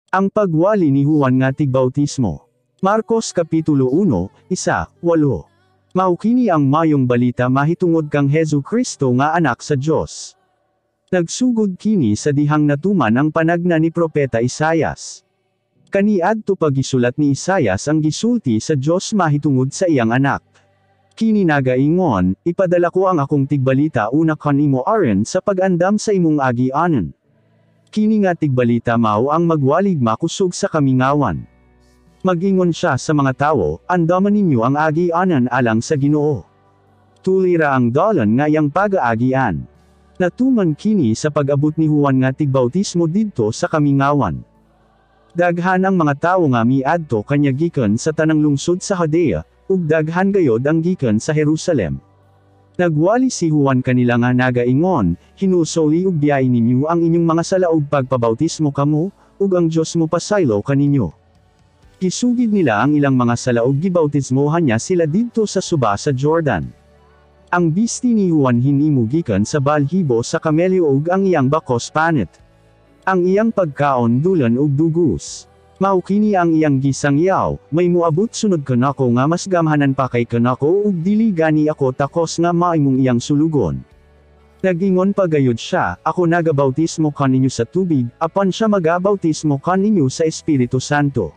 Ang pagwali ni Juan nga tigbautismo. Marcos Kapitulo 1, 1:8. Maukini ang mayong balita mahitungod kang Hesu Kristo nga anak sa Diyos. Nagsugod kini sa dihang natuman ang panagna ni Propeta Isaias. Kaniadto pagisulat ni Isaias ang gisulti sa Diyos mahitungod sa iyang anak. Kini nagaingon, ipadala ko ang akong tigbalita una kanimo aron sa pag-andam sa imong agianan. Kini nga tigbalita mao ang magwalig makusog sa kamingawan. Magingon siya sa mga tao, andaman ninyo ang agianan alang sa Ginoo. Tulira ang dalan nga yang pag-aagian. Natuman kini sa pag-abot ni Juan nga tigbautismo didto sa kamingawan. Daghan ang mga tao nga miadto kanya gikan sa tanang lungsod sa Judea, ug daghan gayod ang gikan sa Jerusalem. Nagwali si Juan kanila nga nagaingon, hinusoli ug biyay ninyo ang inyong mga sala ug pagpabautismo kamo, ug ang Dios mo pasaylo kaninyo. Gisugid nila ang ilang mga sala ug gibautismohan niya sila didto sa suba sa Jordan. Ang bisti ni Juan hinimo gikan sa balhibo sa kamelyo ug ang iyang bakos panit. Ang iyang pagkaon dulan ug dugos. Maukini ang iyang gisangyaw, may muabot sunod kanako nga mas gamhanan pa kay kanako ug dili gani ako takos nga maimong iyang sulugon. Nagingon pa gayud siya, ako nagabautismo kaninyo sa tubig, apan siya magabautismo kaninyo sa Espiritu Santo.